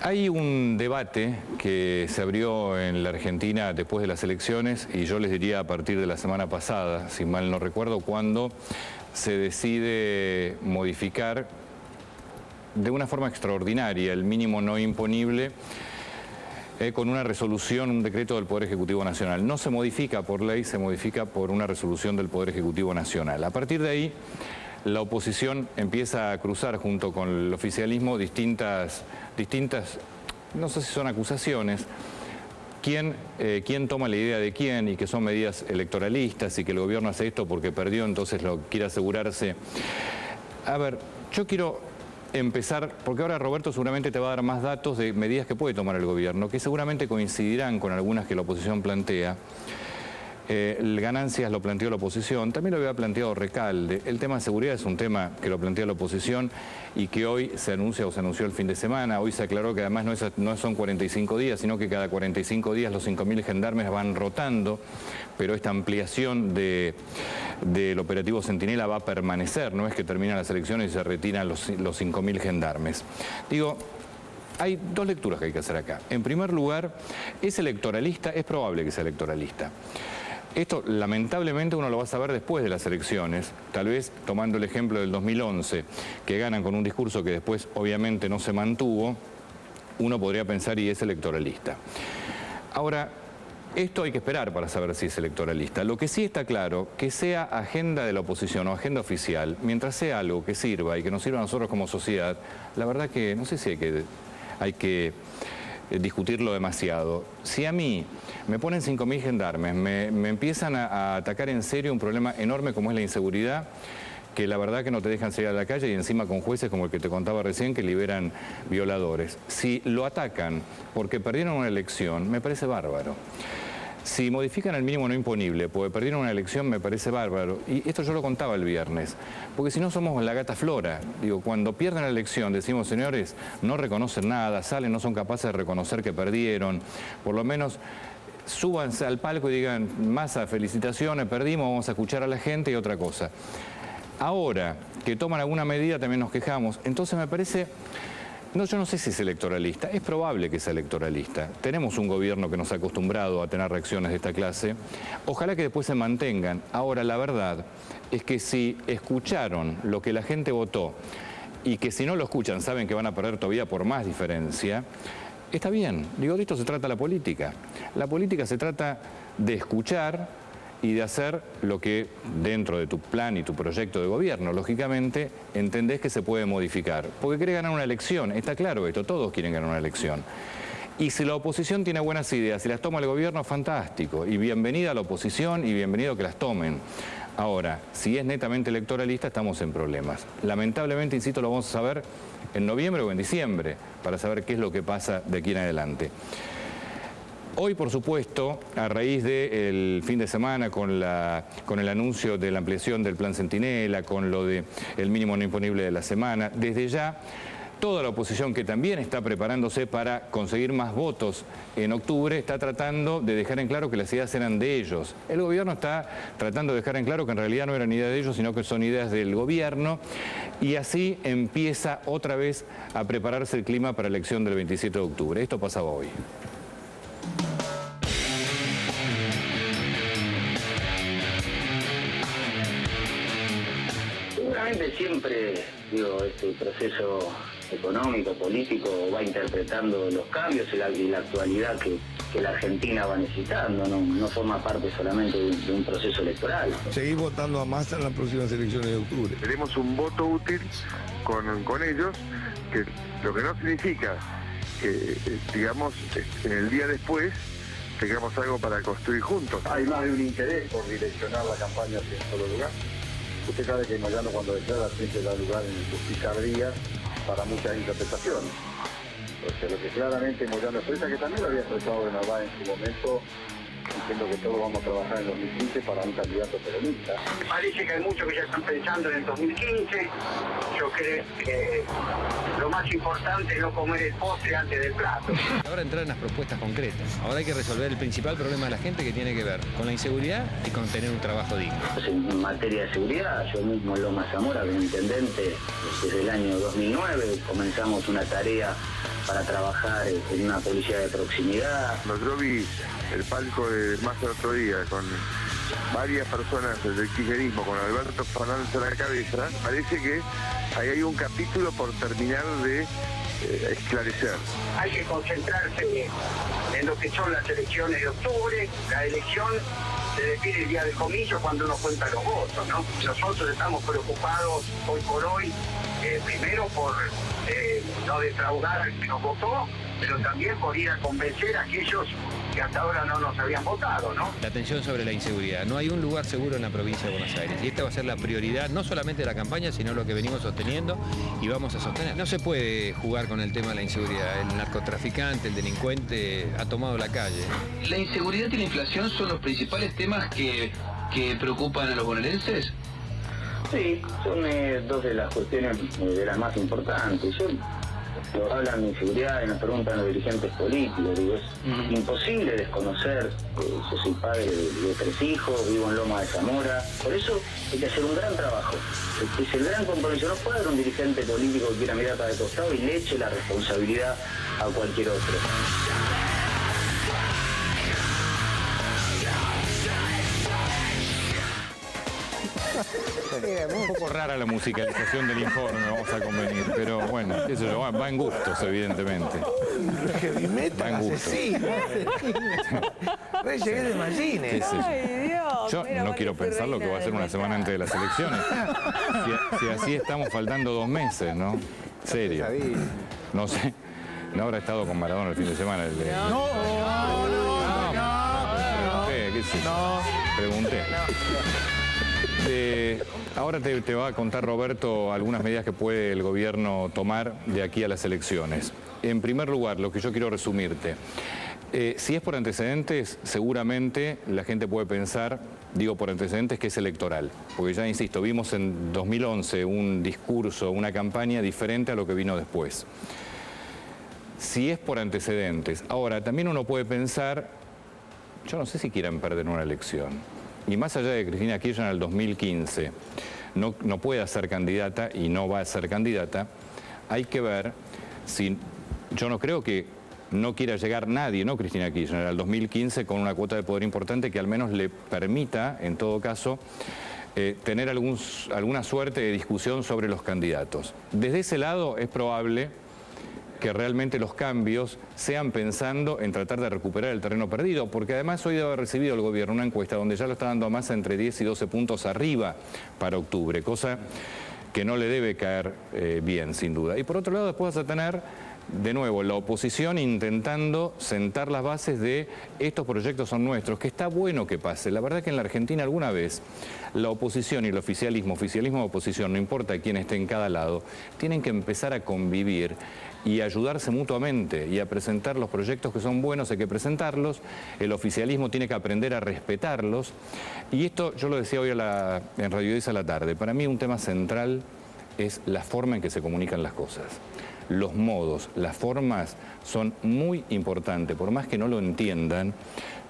Hay un debate que se abrió en la Argentina después de las elecciones y yo les diría a partir de la semana pasada, si mal no recuerdo, cuando se decide modificar de una forma extraordinaria el mínimo no imponible con una resolución, un decreto del Poder Ejecutivo Nacional. No se modifica por ley, se modifica por una resolución del Poder Ejecutivo Nacional. A partir de ahí, la oposición empieza a cruzar junto con el oficialismo distintas, no sé si son acusaciones, quién toma la idea de quién y que son medidas electoralistas y que el gobierno hace esto porque perdió, entonces lo quiere asegurarse. A ver, yo quiero empezar, porque ahora Roberto seguramente te va a dar más datos de medidas que puede tomar el gobierno, que seguramente coincidirán con algunas que la oposición plantea. Ganancias lo planteó la oposición, también lo había planteado Recalde. El tema de seguridad es un tema que lo plantea la oposición y que hoy se anuncia o se anunció el fin de semana. Hoy se aclaró que además no son 45 días, sino que cada 45 días los 5.000 gendarmes van rotando, pero esta ampliación del operativo Centinela va a permanecer, no es que terminan las elecciones y se retiran los 5.000 gendarmes. Digo, hay dos lecturas que hay que hacer acá. En primer lugar, ¿es electoralista? Es probable que sea electoralista. Esto, lamentablemente, uno lo va a saber después de las elecciones, tal vez tomando el ejemplo del 2011, que ganan con un discurso que después, obviamente, no se mantuvo, uno podría pensar y es electoralista. Ahora, esto hay que esperar para saber si es electoralista. Lo que sí está claro, que sea agenda de la oposición o agenda oficial, mientras sea algo que sirva y que nos sirva a nosotros como sociedad, la verdad que no sé si hay que discutirlo demasiado. Si a mí me ponen 5.000 gendarmes, me empiezan a atacar en serio un problema enorme como es la inseguridad, que la verdad que no te dejan salir a la calle y encima con jueces como el que te contaba recién que liberan violadores. Si lo atacan porque perdieron una elección, me parece bárbaro. Si modifican el mínimo no imponible porque perdieron una elección, me parece bárbaro. Y esto yo lo contaba el viernes, porque si no somos la gata Flora. Digo, cuando pierden la elección decimos, señores, no reconocen nada, salen, no son capaces de reconocer que perdieron. Por lo menos súbanse al palco y digan, Massa, felicitaciones, perdimos, vamos a escuchar a la gente y otra cosa. Ahora que toman alguna medida también nos quejamos. Entonces me parece... No, yo no sé si es electoralista, es probable que sea electoralista. Tenemos un gobierno que nos ha acostumbrado a tener reacciones de esta clase. Ojalá que después se mantengan. Ahora, la verdad es que si escucharon lo que la gente votó y que si no lo escuchan saben que van a perder todavía por más diferencia, está bien. Digo, de esto se trata la política. La política se trata de escuchar y de hacer lo que dentro de tu plan y tu proyecto de gobierno, lógicamente, entendés que se puede modificar. Porque querés ganar una elección, está claro esto, todos quieren ganar una elección. Y si la oposición tiene buenas ideas y las toma el gobierno, fantástico. Y bienvenida a la oposición y bienvenido a que las tomen. Ahora, si es netamente electoralista, estamos en problemas. Lamentablemente, insisto, lo vamos a saber en noviembre o en diciembre, para saber qué es lo que pasa de aquí en adelante. Hoy, por supuesto, a raíz del fin de semana con el anuncio de la ampliación del Plan Centinela, con lo del mínimo no imponible de la semana, desde ya toda la oposición que también está preparándose para conseguir más votos en octubre está tratando de dejar en claro que las ideas eran de ellos. El gobierno está tratando de dejar en claro que en realidad no eran ideas de ellos, sino que son ideas del gobierno y así empieza otra vez a prepararse el clima para la elección del 27 de octubre. Esto pasaba hoy. Siempre, digo, este proceso económico, político va interpretando los cambios y la actualidad que la Argentina va necesitando, no forma parte solamente de un proceso electoral. Seguir votando a Massa en las próximas elecciones de octubre. Tenemos un voto útil con ellos, que lo que no significa que, digamos, en el día después tengamos algo para construir juntos. Hay más de un interés por direccionar la campaña hacia un solo lugar. Usted sabe que Moyano cuando declara siempre da lugar en sus picardías para muchas interpretaciones. Porque lo que claramente Moyano expresa, que también lo había expresado de Narváez en su momento, diciendo que todos vamos a trabajar en 2015 para un candidato peronista. Parece que hay muchos que ya están pensando en el 2015. Yo creo que lo más importante es no comer el postre antes del plato. Ahora entrar en las propuestas concretas. Ahora hay que resolver el principal problema de la gente que tiene que ver con la inseguridad y con tener un trabajo digno. En materia de seguridad, yo mismo en Loma Zamora, como intendente, desde el año 2009 comenzamos una tarea para trabajar en una policía de proximidad. Cuando yo vi el palco de Massa el otro día con varias personas del kirchnerismo, con Alberto Fernández a la cabeza, parece que ahí hay un capítulo por terminar de esclarecer. Hay que concentrarse en lo que son las elecciones de octubre. La elección se define el día del comicio cuando uno cuenta los votos, ¿no? Nosotros estamos preocupados hoy por hoy, primero por no defraudar al que nos votó, pero también por ir a convencer a aquellos que hasta ahora no nos habían votado, ¿no? La atención sobre la inseguridad. No hay un lugar seguro en la provincia de Buenos Aires. Y esta va a ser la prioridad, no solamente de la campaña, sino lo que venimos sosteniendo y vamos a sostener. No se puede jugar con el tema de la inseguridad. El narcotraficante, el delincuente ha tomado la calle. ¿La inseguridad y la inflación son los principales temas que preocupan a los bonaerenses? Sí, son dos de las cuestiones de las más importantes. Hablan de inseguridad y nos preguntan los dirigentes políticos. Digo, es imposible desconocer. Yo soy padre de 3 hijos, vivo en Loma de Zamora. Por eso hay que hacer un gran trabajo. Es el gran compromiso. No puede haber un dirigente político que quiera mirar para el costado y le eche la responsabilidad a cualquier otro. Un poco rara la musicalización del informe, vamos a convenir, pero bueno, eso va en gustos, evidentemente. Va en gustos. Llegué de Mallines. Ay, Dios. Yo no quiero pensar lo que va a ser una semana antes de las elecciones. Si así estamos faltando 2 meses, ¿no? Serio. No sé. ¿No habrá estado con Maradona el fin de semana? Pregunté. Ahora te va a contar Roberto algunas medidas que puede el gobierno tomar de aquí a las elecciones. En primer lugar, lo que yo quiero resumirte. Si es por antecedentes, seguramente la gente puede pensar, digo por antecedentes, que es electoral. Porque ya, insisto, vimos en 2011 un discurso, una campaña diferente a lo que vino después. Si es por antecedentes. Ahora, también uno puede pensar, yo no sé si quieran perder una elección. Y más allá de Cristina Kirchner en el 2015, no puede ser candidata y no va a ser candidata, hay que ver si, yo no creo que no quiera llegar nadie, no Cristina Kirchner, al 2015 con una cuota de poder importante que al menos le permita, en todo caso, tener alguna suerte de discusión sobre los candidatos. Desde ese lado es probable que realmente los cambios sean pensando en tratar de recuperar el terreno perdido, porque además hoy debe haber recibido el gobierno una encuesta donde ya lo está dando a Massa entre 10 y 12 puntos arriba para octubre, cosa que no le debe caer bien, sin duda. Y por otro lado, después vas a tener de nuevo la oposición intentando sentar las bases de estos proyectos son nuestros, que está bueno que pase. La verdad que en la Argentina alguna vez la oposición y el oficialismo o oposición, no importa quién esté en cada lado, tienen que empezar a convivir y ayudarse mutuamente y a presentar los proyectos que son buenos, hay que presentarlos, el oficialismo tiene que aprender a respetarlos, y esto yo lo decía hoy en Radio 10 a la tarde, para mí un tema central es la forma en que se comunican las cosas. Los modos, las formas son muy importantes, por más que no lo entiendan,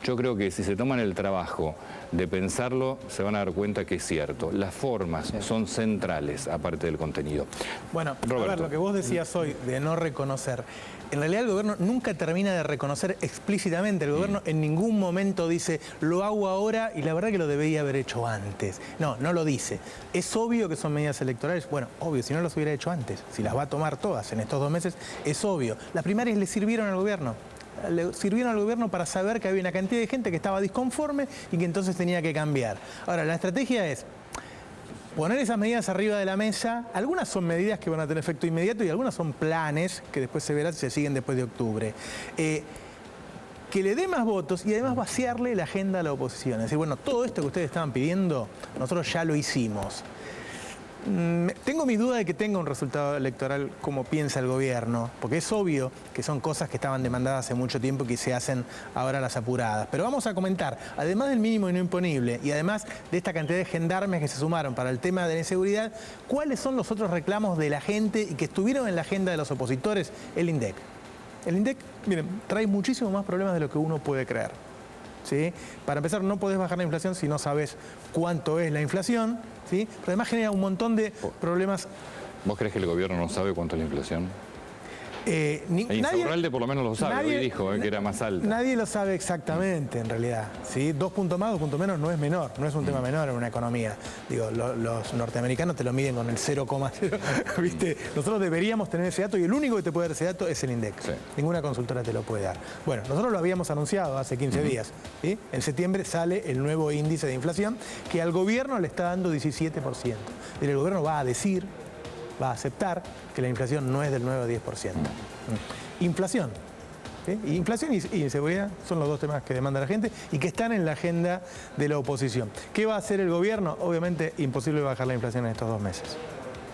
yo creo que si se toman el trabajo de pensarlo, se van a dar cuenta que es cierto. Las formas son centrales, aparte del contenido. Bueno, Roberto. a ver, lo que vos decías hoy de no reconocer. En realidad el gobierno nunca termina de reconocer explícitamente. El gobierno en ningún momento dice, lo hago ahora y la verdad que lo debería haber hecho antes. No, no lo dice. ¿Es obvio que son medidas electorales? Bueno, obvio, si no las hubiera hecho antes. Si las va a tomar todas en estos 2 meses, es obvio. Las primarias le sirvieron al gobierno. Le sirvieron al gobierno para saber que había una cantidad de gente que estaba disconforme y que entonces tenía que cambiar. Ahora, la estrategia es poner esas medidas arriba de la mesa. Algunas son medidas que van a tener efecto inmediato y algunas son planes que después se verán si se siguen después de octubre. Que le dé más votos y además vaciarle la agenda a la oposición. Es decir, bueno, todo esto que ustedes estaban pidiendo, nosotros ya lo hicimos. Tengo mis dudas de que tenga un resultado electoral como piensa el gobierno, porque es obvio que son cosas que estaban demandadas hace mucho tiempo y que se hacen ahora las apuradas. Pero vamos a comentar, además del mínimo y no imponible, y además de esta cantidad de gendarmes que se sumaron para el tema de la inseguridad, ¿cuáles son los otros reclamos de la gente y que estuvieron en la agenda de los opositores? El INDEC. El INDEC, miren, trae muchísimos más problemas de lo que uno puede creer. ¿Sí? Para empezar, no podés bajar la inflación si no sabes cuánto es la inflación, ¿sí? Pero además genera un montón de problemas. ¿Vos crees que el gobierno no sabe cuánto es la inflación? Insaurralde por lo menos lo sabe, hoy dijo que era más alta. Nadie lo sabe exactamente, en realidad. ¿Sí? 2 puntos más, 2 puntos menos no es menor, no es un tema menor en una economía. Digo, los norteamericanos te lo miden con el 0,0, ¿viste? Nosotros deberíamos tener ese dato y el único que te puede dar ese dato es el INDEC. Sí. Ninguna consultora te lo puede dar. Bueno, nosotros lo habíamos anunciado hace 15 días. ¿Sí? En septiembre sale el nuevo índice de inflación que al gobierno le está dando 17%. Y el gobierno va a decir, va a aceptar que la inflación no es del 9 o 10%. Inflación. ¿Sí? Inflación y inseguridad son los 2 temas que demanda la gente y que están en la agenda de la oposición. ¿Qué va a hacer el gobierno? Obviamente imposible bajar la inflación en estos 2 meses.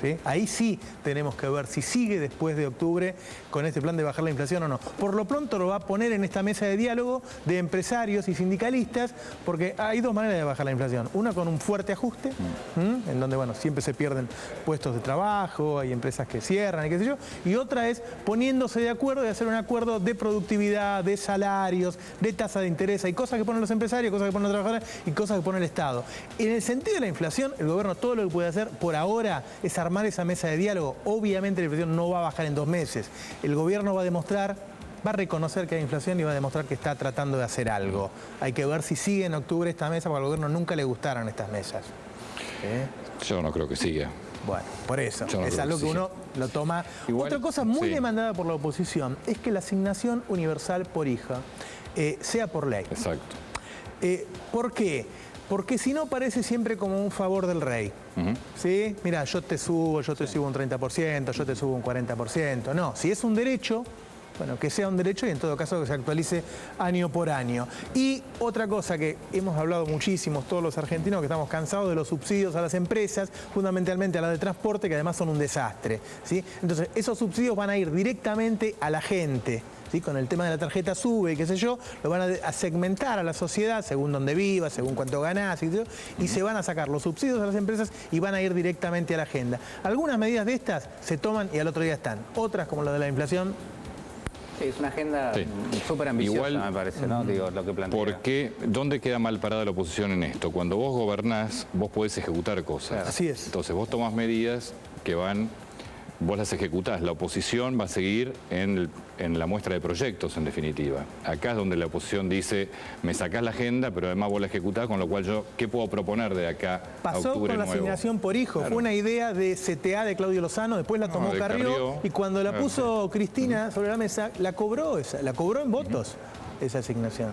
¿Sí? Ahí sí tenemos que ver si sigue después de octubre con este plan de bajar la inflación o no. Por lo pronto lo va a poner en esta mesa de diálogo de empresarios y sindicalistas, porque hay 2 maneras de bajar la inflación. Una con un fuerte ajuste, en donde bueno, siempre se pierden puestos de trabajo, hay empresas que cierran y qué sé yo, y otra es poniéndose de acuerdo y hacer un acuerdo de productividad, de salarios, de tasa de interés. Hay cosas que ponen los empresarios, cosas que ponen los trabajadores y cosas que pone el Estado. En el sentido de la inflación, el gobierno todo lo que puede hacer por ahora es armar esa mesa de diálogo. Obviamente la inflación no va a bajar en 2 meses. El gobierno va a demostrar, va a reconocer que hay inflación y va a demostrar que está tratando de hacer algo. Hay que ver si sigue en octubre esta mesa, porque al gobierno nunca le gustaron estas mesas. Yo no creo que siga. Bueno, por eso. Es algo que uno lo toma. Igual, otra cosa muy demandada por la oposición es que la asignación universal por hija sea por ley. Exacto. ¿Por qué? Porque si no parece siempre como un favor del rey. ¿Sí? Mira, yo te subo un 30%, yo te subo un 40%. No, si es un derecho, bueno, que sea un derecho y en todo caso que se actualice año por año. Y otra cosa que hemos hablado muchísimo todos los argentinos, que estamos cansados de los subsidios a las empresas, fundamentalmente a las de transporte, que además son un desastre. ¿Sí? Entonces, esos subsidios van a ir directamente a la gente. ¿Sí? Con el tema de la tarjeta SUBE y qué sé yo, lo van a segmentar a la sociedad según dónde vivas, según cuánto ganás, y se van a sacar los subsidios a las empresas y van a ir directamente a la agenda. Algunas medidas de estas se toman y al otro día están. Otras, como la de la inflación. Sí, es una agenda súper ambiciosa, igual, me parece, ¿no? Digo, lo que plantea. ¿Por qué? ¿Dónde queda mal parada la oposición en esto? Cuando vos gobernás, vos podés ejecutar cosas. Claro. Así es. Entonces vos tomás medidas que van... Vos las ejecutás, la oposición va a seguir en la muestra de proyectos, en definitiva. Acá es donde la oposición dice, me sacás la agenda, pero además vos la ejecutás, con lo cual yo, ¿qué puedo proponer de acá a octubre? Pasó con la asignación por hijo, claro. Fue una idea de CTA de Claudio Lozano, después la tomó Carrió, y cuando la puso Cristina sobre la mesa, la cobró en votos esa asignación.